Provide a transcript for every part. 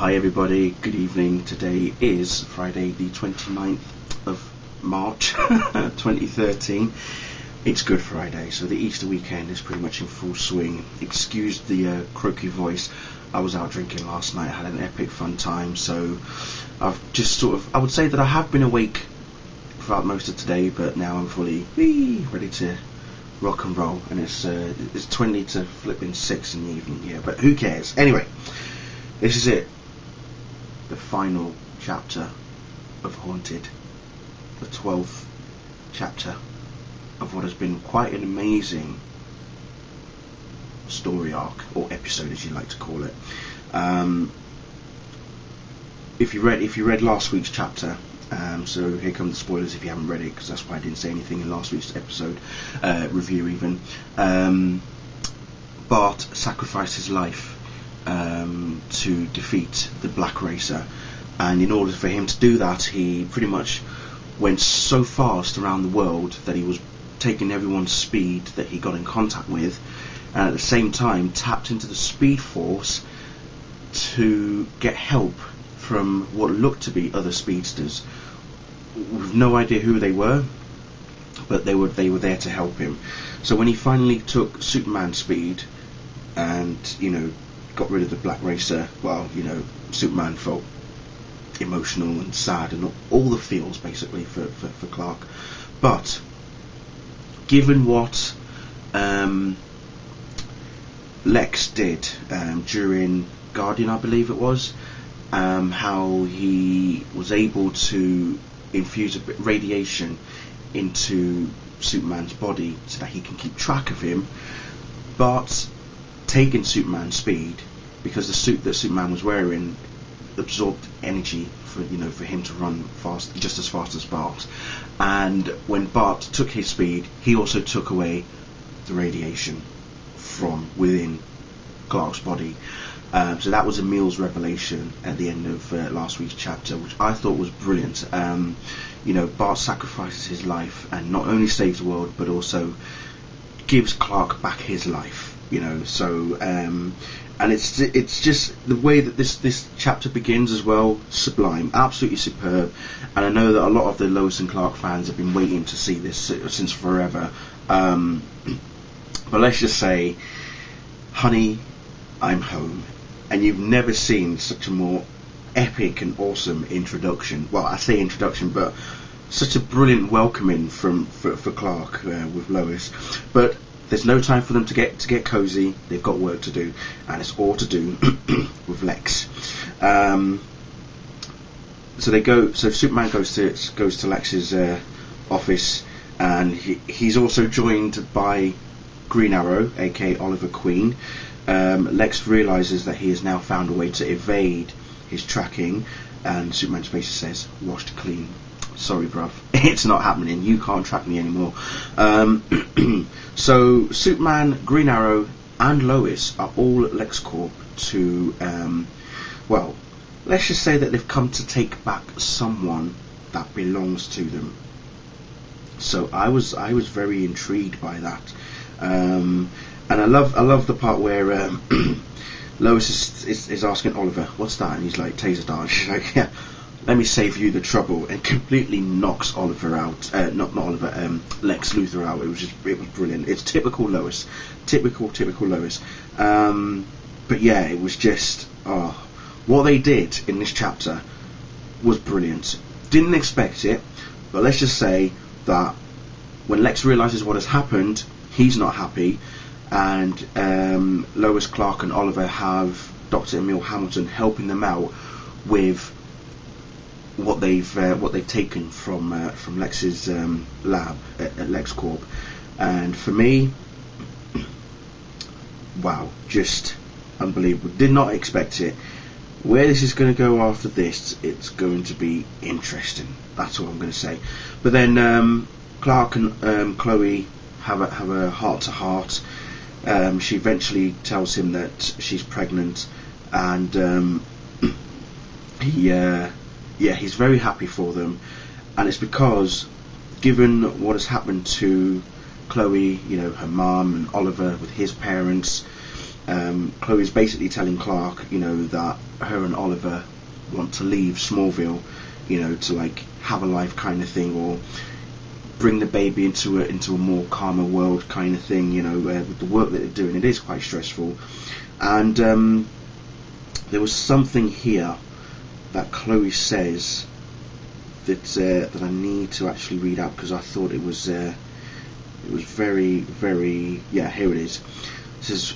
Hi everybody, good evening. Today is Friday the 29th of March 2013. It's Good Friday, so the Easter weekend is pretty much in full swing. Excuse the croaky voice. I was out drinking last night, had an epic fun time, so I've just I would say that I have been awake throughout most of today, but now I'm fully ready to rock and roll, and it's 20 to flipping 6 in the evening here, but who cares? Anyway, this is it. The final chapter of Haunted, the 12th chapter of what has been quite an amazing story arc, or episode as you like to call it. If you read last week's chapter, so here come the spoilers if you haven't read it, because that's why I didn't say anything in last week's episode review even. Bart sacrificed his life to defeat the Black Racer, and in order for him to do that, he pretty much went so fast around the world that he was taking everyone's speed that he got in contact with, and at the same time tapped into the Speed Force to get help from what looked to be other speedsters. We've no idea who they were, but they were there to help him. So when he finally took Superman speed and, got rid of the Black Racer, Superman felt emotional and sad and all the feels basically for Clark. But given what Lex did during Guardian, I believe it was, how he was able to infuse a bit of radiation into Superman's body so that he can keep track of him, but taking Superman's speed, because the suit that Superman was wearing absorbed energy for him to run fast, just as fast as Bart. And when Bart took his speed, he also took away the radiation from within Clark's body. So that was Emil's revelation at the end of last week's chapter, which I thought was brilliant. Bart sacrifices his life and not only saves the world, but also gives Clark back his life. And it's just the way that this chapter begins as well, sublime, absolutely superb. And I know that a lot of the Lois and Clark fans have been waiting to see this since forever. But let's just say, honey, I'm home. And you've never seen such a more epic and awesome introduction. Well, I say introduction, but such a brilliant welcoming for Clark with Lois. But there's no time for them to get cozy. They've got work to do, and it's all to do with Lex. So Superman goes to Lex's office, and he's also joined by Green Arrow, aka Oliver Queen. Lex realizes that he has now found a way to evade his tracking, and Superman basically says, "Washed clean. Sorry, bruv, it's not happening. You can't track me anymore." So Superman, Green Arrow, and Lois are all at LexCorp to, let's just say that they've come to take back someone that belongs to them. So I was very intrigued by that, and I love the part where Lois is asking Oliver, "What's that?" And he's like, "Taser dart." She's like, "Yeah, let me save you the trouble," and completely knocks Oliver out. Not Oliver, Lex Luthor out. It was brilliant. It's typical Lois, typical Lois. But yeah, it was just what they did in this chapter was brilliant. Didn't expect it, but let's just say that when Lex realizes what has happened, he's not happy, and Lois, Clark, and Oliver have Dr. Emil Hamilton helping them out with what they've taken from Lex's lab at LexCorp. And for me, wow, just unbelievable. Did not expect it. Where this is going to go after this, it's going to be interesting. That's all I'm going to say. But then Clark and Chloe have a heart to heart. She eventually tells him that she's pregnant, and he's very happy for them, and it's because, given what has happened to Chloe, her mum, and Oliver with his parents, Chloe's basically telling Clark, you know, that her and Oliver want to leave Smallville, you know, to like have a life kind of thing, or bring the baby into a more calmer world kind of thing, you know, with the work that they're doing. It is quite stressful. And there was something here that Chloe says that I need to actually read out, because I thought it was very, very, yeah, here it is. It says,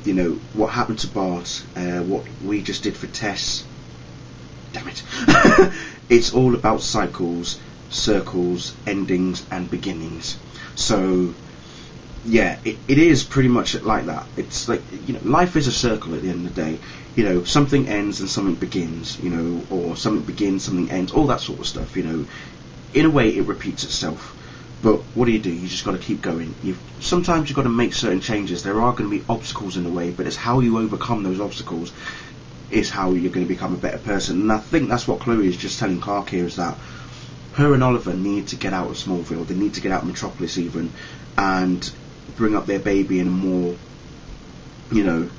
you know, what happened to Bart, what we just did for Tess, damn it. It's all about cycles, circles, endings and beginnings. So yeah, it is pretty much like that. It's like, you know, life is a circle at the end of the day. You know, something ends and something begins, you know, or something begins, something ends, all that sort of stuff, you know. In a way it repeats itself. But what do? You just got to keep going. Sometimes you've got to make certain changes. There are going to be obstacles in the way, but it's how you overcome those obstacles is how you're going to become a better person. And I think that's what Chloe is just telling Clark here, is that her and Oliver need to get out of Smallville. They need to get out of Metropolis even, and bring up their baby in a more, you know,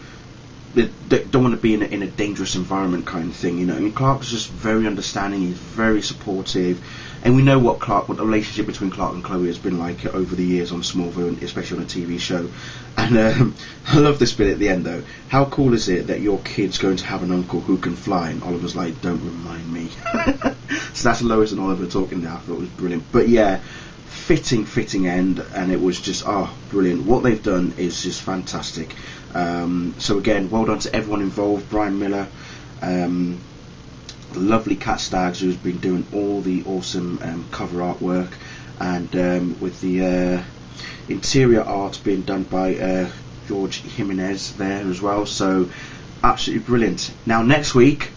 they don't want to be in a dangerous environment kind of thing, you know. I mean, Clark's just very understanding, he's very supportive, and we know what the relationship between Clark and Chloe has been like over the years on Smallville, and especially on a TV show. And I love this bit at the end though. How cool is it that your kid's going to have an uncle who can fly? And Oliver's like, don't remind me. So that's Lois and Oliver talking there. I thought it was brilliant. But yeah, fitting end, and it was just brilliant. What they've done is just fantastic. So again, well done to everyone involved. Brian Miller, the lovely Kat Staggs, who's been doing all the awesome cover artwork, and with the interior art being done by George Jimenez there as well. So absolutely brilliant. Now next week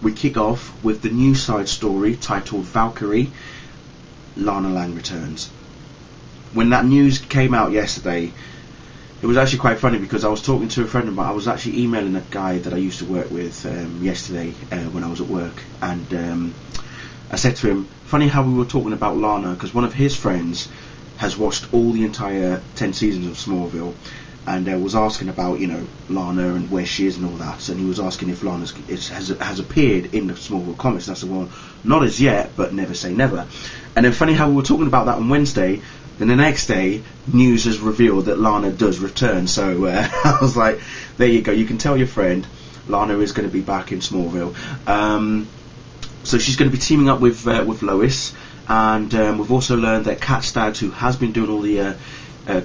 we kick off with the new side story titled Valkyrie, Lana Lang Returns. When that news came out yesterday, it was actually quite funny, because I was talking to a friend of mine. I was actually emailing a guy that I used to work with yesterday when I was at work, and I said to him, funny how we were talking about Lana, because one of his friends has watched all the entire 10 seasons of Smallville, and was asking about, you know, Lana and where she is and all that, and he was asking if Lana has appeared in the Smallville comics. And I said, well, not as yet, but never say never. And then funny how we were talking about that on Wednesday, then the next day news has revealed that Lana does return. So I was like, there you go, you can tell your friend Lana is going to be back in Smallville. So she's going to be teaming up with Lois, and we've also learned that Kat Staggs, who has been doing all the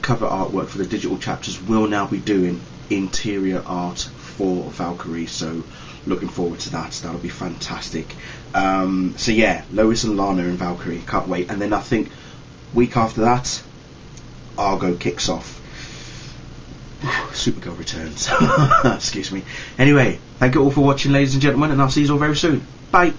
cover artwork for the digital chapters, will now be doing interior art for Valkyrie. So looking forward to that. That'll be fantastic. So yeah, Lois and Lana and Valkyrie, can't wait. And then I think week after that, Argo kicks off. Supergirl returns. Excuse me. Anyway, thank you all for watching, ladies and gentlemen, and I'll see you all very soon. Bye.